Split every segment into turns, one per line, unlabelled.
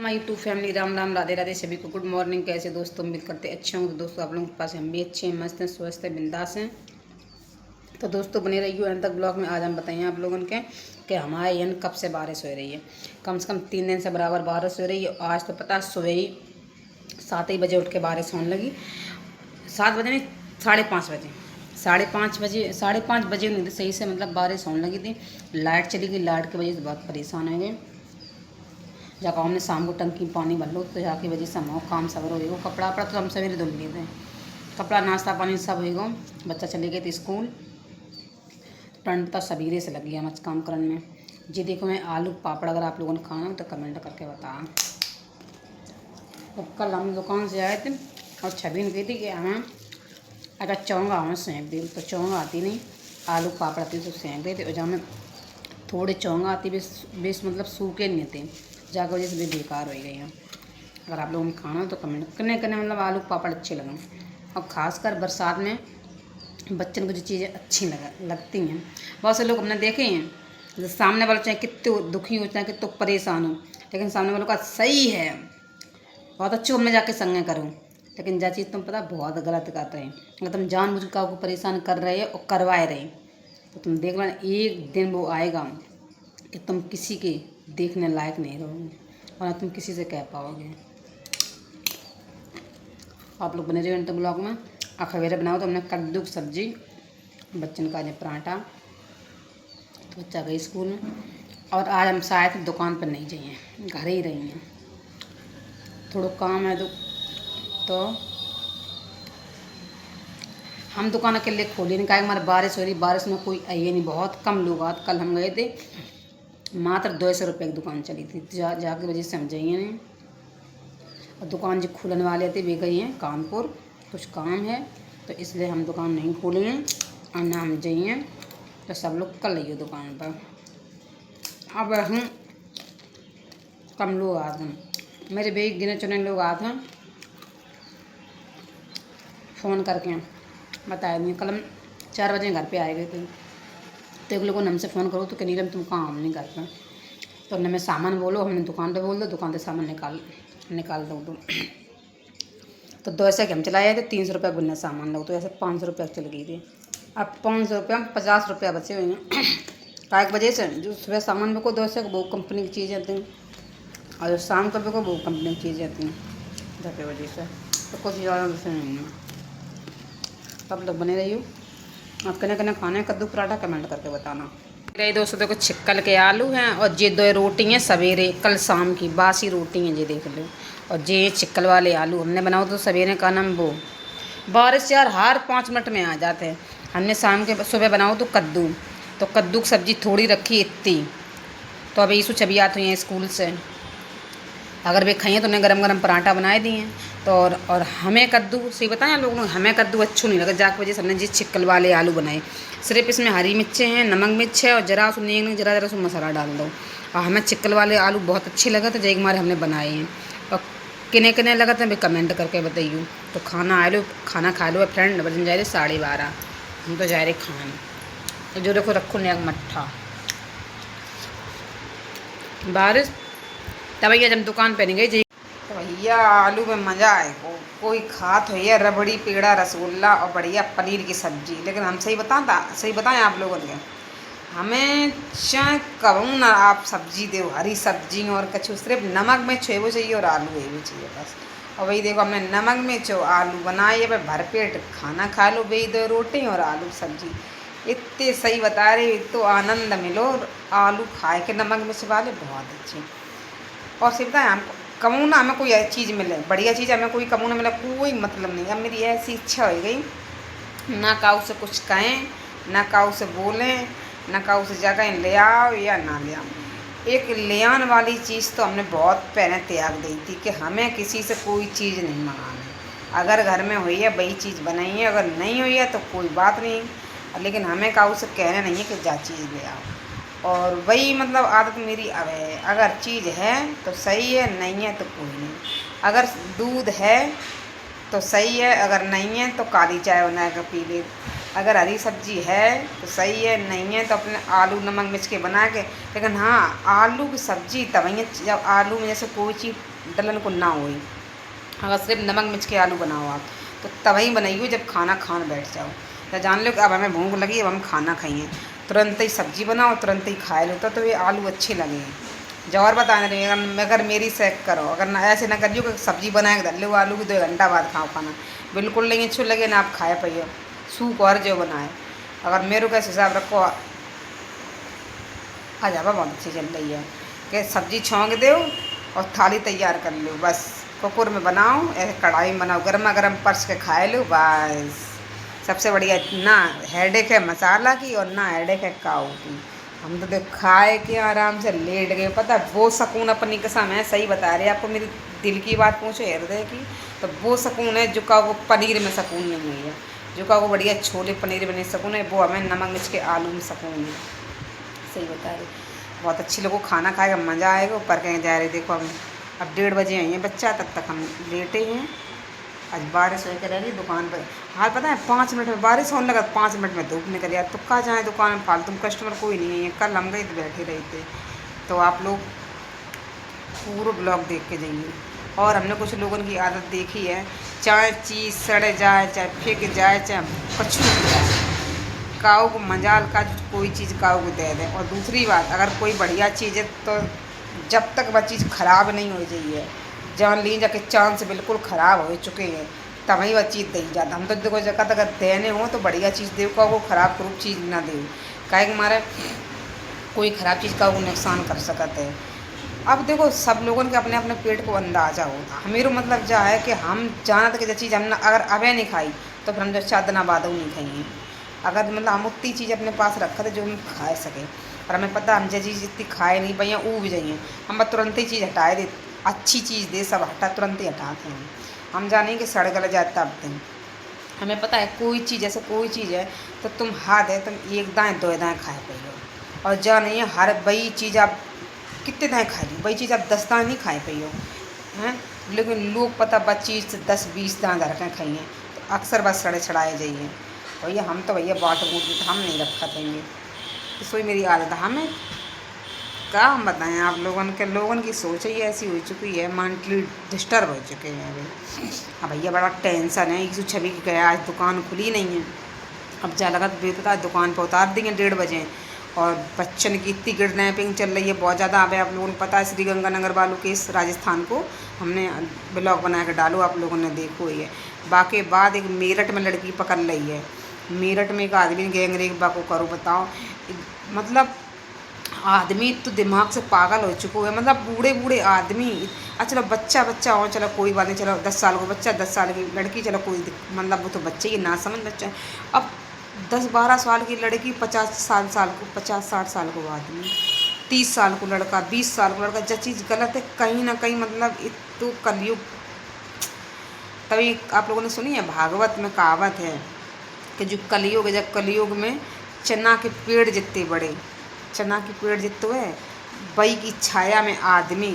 My YouTube family, Ram Ram, Radhe Radhe सभी को। Good morning. कैसे दोस्तों, उम्मीद करते अच्छे होंगे। तो दोस्तों आप लोगों के पास हम भी अच्छे हैं, मस्त हैं, स्वस्थ हैं, बिंदास हैं। तो दोस्तों बने रहिए अंत तक ब्लॉग में। आज हम बताएंगे आप लोगों के कि हमारे यहाँ कब से बारिश हो रही है। कम से कम 3 दिन से बराबर बारिश हो रही है। आज तो पता सुबह ही 7 ही बजे उठ के बारिश होने लगी। 7 बजे नहीं, 5:30 बजे, 5:30 बजे नहीं, सही से मतलब बारिश होने लगी थी। लाइट चली गई, लाइट की वजह से बहुत परेशान हो गए। जाकर हमने शाम को टंकी में पानी भर लो, तो जाके वजह से हम काम सबर हो गए। कपड़ा वपड़ा तो हम सवेरे धुल लिए थे, कपड़ा नाश्ता पानी सब हो गया। बच्चा चले गए थे स्कूल, ठंड तो सवेरे से लग गया मच काम करने में। जी देखो, मैं आलू पापड़, अगर आप लोगों ने खाना हो तो कमेंट करके बताओ। तो कल हम दुकान से आए थे और छवि ने कही थी कि हमें अगर चौंगा हमें सेंक दी, तो चौंगा आती नहीं, आलू पापड़ आती तो सेंक दी थी। और जहाँ में थोड़े चौंगा आती बेस मतलब सूखे नहीं थे, जाकर वजह से भी बेकार हो गई हैं। अगर आप लोगों ने खाना हो तो कमेंट करने मतलब आलू पापड़ अच्छे लगे। और ख़ासकर बरसात में बच्चों को जो चीज़ें अच्छी लगती हैं। बहुत से लोग हमने देखे हैं, जो सामने वाले चाहे कितने दुखी हो, चाहे कितने परेशान हो, लेकिन सामने वालों का सही है, बहुत अच्छी मैं जाके संगे करूँ, लेकिन जा चीज़ तुम पता बहुत गलत कर रहे हैं। अगर तुम जानबूझ के को परेशान कर रहे हो और करवाए रहे, तो तुम देख लेना एक दिन वो आएगा कि तुम किसी के देखने लायक नहीं रहोगे और ना तुम किसी से कह पाओगे। आप लोग बने रहे ब्लॉग में। अखवेरे बनाओ तो हमने कद्दू की सब्जी, बच्चन का पराठा, तो बच्चा गई स्कूल में। और आज हम शायद दुकान पर नहीं जाइए, घर ही रही हैं, थोड़ा काम है तो हम दुकान के लिए खोली नहीं। कहा हमारे बारिश हो रही, बारिश में कोई आइए नहीं, बहुत कम लोग आते। कल हम गए थे, मात्र 200 रुपये की दुकान चली थी। जाके वजह से हम जाइए नहीं। और दुकान जो खुलने वाले थे वे गई हैं कानपुर, कुछ काम है, तो इसलिए हम दुकान नहीं खोले हैं और ना हम जाइए। तो सब लोग कल रहिए दुकान पर। अब हम कम लोग आते हैं, मेरे भी गिने चुने लोग आते हैं, फ़ोन करके बताया नहीं। कल हम 4 बजे घर पे आए गए थे, तो एक लोगों ने हमसे फ़ोन करो तो कि नीलम तुम कहाँ, हम नहीं घर पर। तो हमने में सामान बोलो, हमने दुकान पे बोल दो, दुकान से सामान निकाल दो। तो 200 के हम चलाए थे, 300 रुपये गुन्ना सामान लो, तो ऐसे 500 रुपये चल गई थी। अब 500 रुपये में 50 रुपया बचे हुए हैं। का एक वजह से जो सुबह सामान बिको 200 को, वो कंपनी की चीज़ें आती हैं, और जो शाम को बिको वो कंपनी की चीज़ें आती हैं, धपे वजह से। तो कुछ ज़्यादा वैसे नहीं है। तब लोग बने रहिए। आप कने खाने कद्दू पराठा कमेंट करके बताना। मेरे दोस्तों देखो, छिक्कल के आलू हैं और ये 2 रोटी हैं सवेरे कल शाम की बासी रोटी हैं, ये देख लो। और ये छिक्कल वाले आलू हमने बनाओ तो सवेरे का नाम वो बारिश यार हर 5 मिनट में आ जाते हैं। हमने शाम के सुबह बनाओ तो कद्दू की सब्ज़ी थोड़ी रखी इतनी, तो अभी इसु छवि आती हैं स्कूल से, अगर वे खाइए तो उन्हें गरम गरम पराठा बनाए दिए। तो और हमें कद्दू सही बताएं लोगों ने, हमें कद्दू अच्छे नहीं लगा, जाके वजह से हमने जिस छिक्कल वाले आलू बनाए। सिर्फ इसमें हरी मिर्चें हैं, नमक मिर्च है, और जरा जरा मसाला डाल दो। और हमें छिक्कल वाले आलू बहुत अच्छे लगे थे, जैक मारे हमने बनाए हैं। और किने लगा था भाई कमेंट करके बताइए। तो खाना खा लो फ्रेंड, बजन जाए 12:30, हम तो जा रहे खाने। तो जो देखो रखो नया मट्ठा बारिश। तब भैया जब दुकान पर नहीं गई तो भैया आलू में मज़ा आए कोई खात भैया रबड़ी पेड़ा रसगुल्ला और बढ़िया पनीर की सब्ज़ी। लेकिन हम सही बताएं आप लोगों ने, हमें चाहे कहूँ ना आप सब्ज़ी दो, हरी सब्जी और कछु, सिर्फ नमक में छेबो चाहिए और आलू भी चाहिए बस। और वही देखो हमने नमक में छो आलू बनाए, भाई भरपेट खाना खा लो, वही 2 रोटी और आलू सब्जी। इतने सही बता रहे, तो आनंद मिलो आलू खाए के नमक में से वाले बहुत अच्छे। और सिर्फ हम कमू ना हमें कोई चीज़ मिले, बढ़िया चीज़ हमें कोई कमू ना मिले, कोई मतलब नहीं। अब मेरी ऐसी इच्छा हो गई, ना काऊ से कुछ कहें, ना काऊ से बोलें, ना काऊ से जगह ले आओ या ना ले आओ। एक ले आने वाली चीज़ तो हमने बहुत पहले त्याग दी थी कि हमें किसी से कोई चीज़ नहीं मंगाना। अगर घर में हुई है वही चीज़ बनाई है, अगर नहीं हुई है तो कोई बात नहीं, लेकिन हमें काऊ से कहना नहीं है कि जा चीज़ ले आओ। और वही मतलब आदत मेरी अब है, अगर चीज़ है तो सही है, नहीं है तो कोई नहीं। अगर दूध है तो सही है, अगर नहीं है तो काली चाय बना कर पी ले। अगर हरी सब्जी है तो सही है, नहीं है तो अपने आलू नमक मिर्च के बना के। लेकिन हाँ, आलू की सब्जी तभी है जब आलू में जैसे कोई चीज़ डलन को ना हो। अगर सिर्फ नमक मिर्च के आलू बनाओ आप तो तभी बनाइए जब खाना खाने बैठ जाओ। तो जान लो कि अब हमें भूख लगी, अब हम खाना खाइए, तुरंत ही सब्जी बनाओ, तुरंत ही खाए लो, तो ये आलू अच्छे लगे। जो और बताने रही अगर मेरी सेक करो, अगर ना ऐसे ना करियो कि सब्जी बना के धर लो आलू की 2 घंटा बाद खाओ खाना, बिल्कुल नहीं अच्छे लगे ना आप खाए पाइए। सूख और जो बनाए, अगर मेरे को ऐसे हिसाब रखो आ जावा बहुत अच्छी चल रही है कि सब्जी छौंक दो और थाली तैयार कर लो, बस कुकर में बनाओ, ऐसे कढ़ाई में बनाओ, गर्मा गर्म परस के खाए लो, बस सबसे बढ़िया। ना हेडेक है मसाला की और ना हेडेक है काऊ की। हम तो देख खाए के आराम से लेट गए, पता है वो सुकून अपनी कसम है, सही बता रहे आपको, मेरी दिल की बात पूछो हृदय की, तो वो सुकून है जो का वो पनीर में सुकून नहीं है, जो का वो बढ़िया छोले पनीर में नहीं सुकून है, वो हमें नमक मिर्च के आलू में सुकून है। सही बता रही, बहुत अच्छी लोगों खाना खाएगा, मज़ा आएगा। ऊपर कहीं जा रहे देखो हम अब 1:30 बजे आई हैं बच्चा, तब तक हम लेटे हैं। आज बारिश हो कर रही दुकान पर, हाल पता है 5 मिनट में बारिश होने लगा, 5 मिनट में धूप निकल गया, तो कहाँ जाए दुकान में, फालतू कस्टमर कोई नहीं है। कल हम गए तो बैठे रहे थे। तो आप लोग पूरा ब्लॉग देख के जाइए। और हमने कुछ लोगों की आदत देखी है, चाहे चीज़ सड़े जाए, चाहे फेंक जाए, चाहे कुछ भी जाए, काऊ को मजाल का कोई चीज़ काऊ को दे दें। और दूसरी बात, अगर कोई बढ़िया चीज़ है तो जब तक वह चीज़ ख़राब नहीं हो जाइए, जान ली जाके चांस बिल्कुल ख़राब हो चुके हैं तभी वह चीज़ दी जाता। हम तो देखो जगह अगर देने हो तो बढ़िया चीज़ दे का, वो ख़राब क्रूप चीज़ ना दे, काहे मारे कोई ख़राब चीज़ का वो नुकसान कर सकते है। अब देखो सब लोगों के अपने अपने पेट को अंदाज़ा होता, मेरा मतलब जा है कि हम जाना था कि जो चीज़ हमने अगर अबे नहीं खाई तो फिर हम जो 4 दिन बाद नहीं खाएंगे। अगर मतलब हम उतनी चीज़ अपने पास रखा थे जो हम खा सके, और हमें पता हम जो चीज़ इतनी खाए नहीं भैया ऊब जाइए, हम तुरंत ही चीज़ हटाए दे, अच्छी चीज़ दे सब हटा तुरंत ही हटाते हैं। हम जाने कि सड़ गल जाए तब दिन हमें पता है कोई चीज़ जैसे कोई चीज़ है तो तुम हाथ है तुम 1 दाएँ 2 दाएँ खाए पाइए, और जा नहीं है हर वही चीज़ आप कितने दाएँ खा ली, वही चीज़ आप 10 दाएँ नहीं खाए पाइए हैं। लेकिन लोग पता 25 से 10-20 दाएँ रखें खाइए, तो अक्सर बस सड़े छड़ाए जाइए। भैया हम तो भैया बाट बूट हम नहीं रखा देंगे, तो सोई मेरी आदत है। हमें क्या हम बताएं आप लोगों की सोच ही ऐसी हो चुकी है, मेंटली डिस्टर्ब हो चुके हैं अभी। हाँ भैया बड़ा टेंशन है, 126 की गया, आज दुकान खुली नहीं है, अब जा लगा तो बेतता दुकान पर उतार देंगे 1:30 बजे। और बच्चन की इतनी किडनैपिंग चल रही है बहुत ज़्यादा। अब आप लोगों को पता है श्रीगंगानगर वालों के इस राजस्थान को हमने ब्लॉग बना के डालो, आप लोगों ने देखो ही है। बाकी बाद एक मेरठ में लड़की पकड़ ली है, मेरठ में एक आदमी गैंगरेप को करो बताओ, मतलब आदमी तो दिमाग से पागल हो चुका है, मतलब बूढ़े बूढ़े आदमी। चलो बच्चा बच्चा हो, चलो कोई बात नहीं, चलो 10 साल को बच्चा 10 साल की लड़की, चलो कोई मतलब वो तो बच्चे की ना समझ बच्चा है। अब 10-12 साल की लड़की, 50-60 साल को आदमी, 30 साल को लड़का, 20 साल को लड़का, जो चीज़ गलत है कहीं ना कहीं, मतलब तो कलयुग। तभी आप लोगों ने सुनी है भागवत में कहावत है कि जो कलयुग है, जब कलयुग में चना के पेड़ जितने बड़े, चना के पेड़ जितने है बई की छाया में आदमी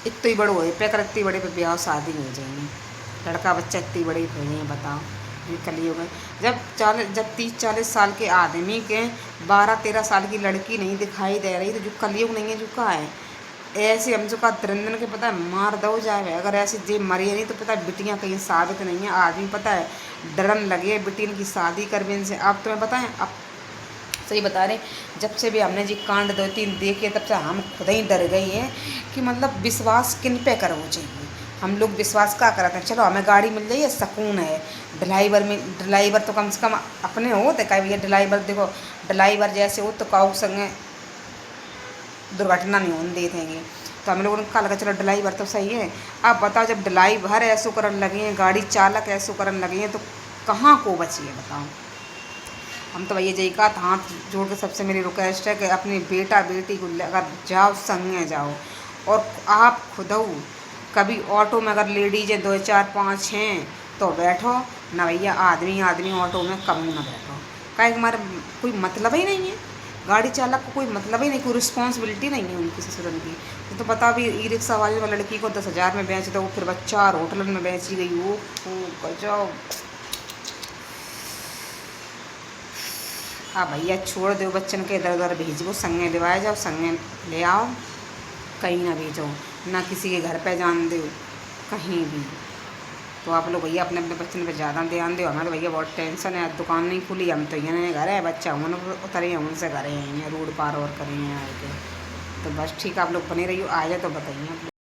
इतने ही बड़ो है पैकर, इतने बड़े पे ब्याह शादी हो जाएंगे, लड़का बच्चा इतनी बड़े हो जाए बताओ। ये कलयुग है। जब 30-40 साल के आदमी के 12-13 साल की लड़की नहीं दिखाई दे रही, तो जो कलयुग नहीं है जो का है ऐसे हम जो का तिरंदन के पता है मार दो जाए। अगर ऐसे जे मरी नहीं तो पता है बिटियाँ कहीं साबित नहीं है, आदमी पता है डरन लगे बिटियन की शादी करने से। आप तुम्हें बताएं, अब सही बता रहे, जब से भी हमने जी कांड 2-3 देखे तब से हम खुद ही डर गई हैं कि मतलब विश्वास किन पे करो चाहिए। हम लोग विश्वास क्या करते हैं, चलो हमें गाड़ी मिल जाइए सुकून है, ड्राइवर तो कम से कम अपने हो तो कहीं भैया ड्राइवर देखो, ड्राइवर जैसे हो तो काऊ संगे दुर्घटना नहीं होने देंगे। तो हम लोगों ने कहा लगा चलो ड्राइवर तो सही है। अब बताओ जब ड्राइवर ऐसो करने लगे हैं, गाड़ी चालक ऐसो करने लगे हैं, तो कहाँ को बचिए बताओ। हम तो भैया यही कहा था, हाथ जोड़ के सबसे मेरी रिक्वेस्ट है कि अपनी बेटा बेटी को अगर जाओ संगे जाओ, और आप खुद कभी ऑटो में अगर लेडीज है 2-4-5 हैं तो बैठो ना भैया, आदमी ऑटो में कम ना बैठो, काहे हमारे कोई मतलब ही नहीं है, गाड़ी चालक को कोई मतलब ही नहीं, कोई रिस्पॉन्सिबिलिटी नहीं है उनकी ससुरन की। तो पता भी ई रिक्शा वाले वाली लड़की को 10,000 में बेच दो, फिर बच्चा और होटल में बेची गई, वो गजब। हाँ भैया छोड़ दो बच्चन के इधर उधर भेजो, संगे ले जाओ, संगे ले आओ, कहीं ना भेजो, ना किसी के घर पे जान दो कहीं भी। तो आप लोग भैया अपने अपने बच्चन पे ज़्यादा ध्यान दो। हमें तो भैया बहुत टेंशन है, दुकान नहीं खुली, हम तो यहाँ घर है, बच्चा उन्होंने उतरे हैं उनसे घर हैं रोड पार और करें हैं आके। तो बस ठीक है, आप लोग बने रहिए, आ जाए तो बताइए आप लोग।